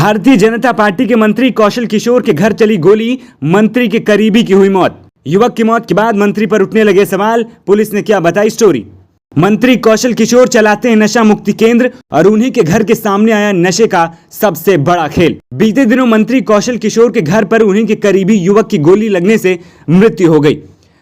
Bharatiya Janata party के मंत्री कौशल किशोर के घर चली गोली, मंत्री के करीबी की हुई मौत। युवक की मौत के बाद मंत्री पर उठने लगे सवाल, पुलिस ने क्या बताई स्टोरी। मंत्री कौशल किशोर चलाते हैं नशा मुक्ति केंद्र और उन्हीं के घर के सामने आया नशे का सबसे बड़ा खेल। बीते दिनों मंत्री कौशल किशोर के घर पर उन्हीं के करीबी युवक की गोली लगने से मृत्यु हो गई।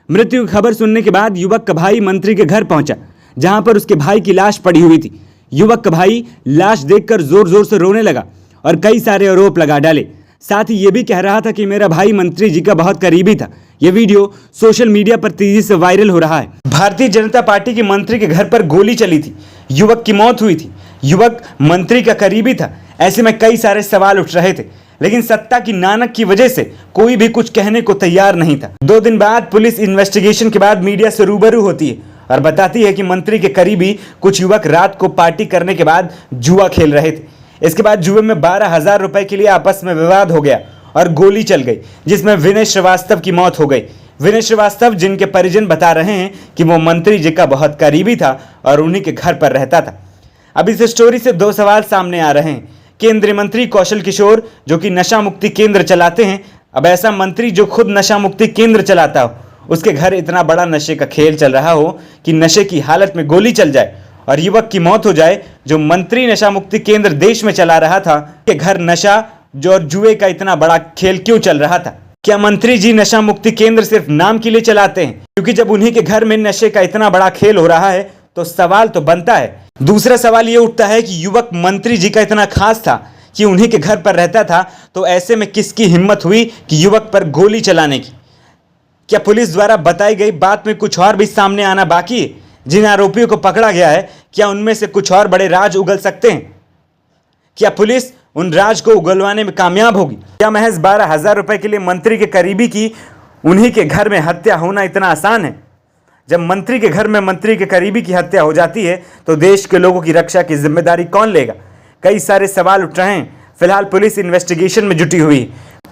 मृत्यु की खबर सुनने के बाद युवक का भाई मंत्री के घर पहुंचा, जहां पर उसके भाई की लाश पड़ी हुई थी। युवक का भाई लाश देखकर जोर जोर से रोने लगा और कई सारे आरोप लगा डाले। साथ ही ये भी कह रहा था कि मेरा भाई मंत्री जी का बहुत करीबी था। ये वीडियो सोशल मीडिया पर तेजी से वायरल हो रहा है। भारतीय जनता पार्टी के मंत्री के घर पर गोली चली थी, युवक की मौत हुई थी। युवक मंत्री का करीबी था। ऐसे में कई सारे सवाल उठ रहे थे, लेकिन सत्ता की नानक की वजह से कोई भी कुछ कहने को तैयार नहीं था। 2 दिन बाद पुलिस इन्वेस्टिगेशन के बाद मीडिया से रूबरू होती है और बताती है कि मंत्री के करीबी कुछ युवक रात को पार्टी करने के बाद जुआ खेल रहे थे। इसके बाद जुए में 12,000 रुपए के लिए आपस में विवाद हो गया और गोली चल गई, जिसमें विनय श्रीवास्तव की मौत हो गई। विनय श्रीवास्तव, जिनके परिजन बता रहे हैं कि वो मंत्री जी का बहुत करीबी था और उन्हीं के घर पर रहता था। अब इस स्टोरी से 2 सवाल सामने आ रहे हैं। केंद्रीय मंत्री कौशल किशोर जो कि नशा मुक्ति केंद्र चलाते हैं, अब ऐसा मंत्री जो खुद नशा मुक्ति केंद्र चलाता हो, उसके घर इतना बड़ा नशे का खेल चल रहा हो कि नशे की हालत में गोली चल जाए और युवक की मौत हो जाए। जो मंत्री नशा मुक्ति केंद्र देश में चला रहा था, कि घर नशा जो और जुए का इतना बड़ा खेल क्यों चल रहा था? क्या मंत्री जी नशा मुक्ति केंद्र सिर्फ नाम के लिए चलाते हैं? क्योंकि जब उन्हीं के घर में नशे का इतना बड़ा खेल हो रहा है तो सवाल तो बनता है। दूसरा सवाल यह उठता है कि युवक मंत्री जी का इतना खास था कि उन्हीं के घर पर रहता था, तो ऐसे में किसकी हिम्मत हुई कि युवक पर गोली चलाने की? क्या पुलिस द्वारा बताई गई बात में कुछ और भी सामने आना बाकी है? जिन आरोपियों को पकड़ा गया है, क्या उनमें से कुछ और बड़े राज उगल सकते हैं? क्या पुलिस उन राज को उगलवाने में कामयाब होगी? क्या महज 12,000 रुपए के लिए मंत्री के करीबी की उन्हीं के घर में हत्या होना इतना आसान है? जब मंत्री के घर में मंत्री के करीबी की हत्या हो जाती है तो देश के लोगों की रक्षा की जिम्मेदारी कौन लेगा? कई सारे सवाल उठ रहे हैं। फिलहाल पुलिस इन्वेस्टिगेशन में जुटी हुई।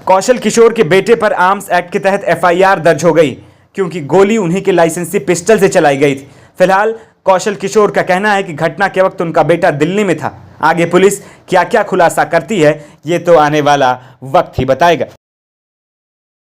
कौशल किशोर के बेटे पर आर्म्स एक्ट के तहत FIR दर्ज हो गई, क्योंकि गोली उन्हीं के लाइसेंसी पिस्टल से चलाई गई थी। फिलहाल कौशल किशोर का कहना है कि घटना के वक्त उनका बेटा दिल्ली में था। आगे पुलिस क्या क्या खुलासा करती है, ये तो आने वाला वक्त ही बताएगा।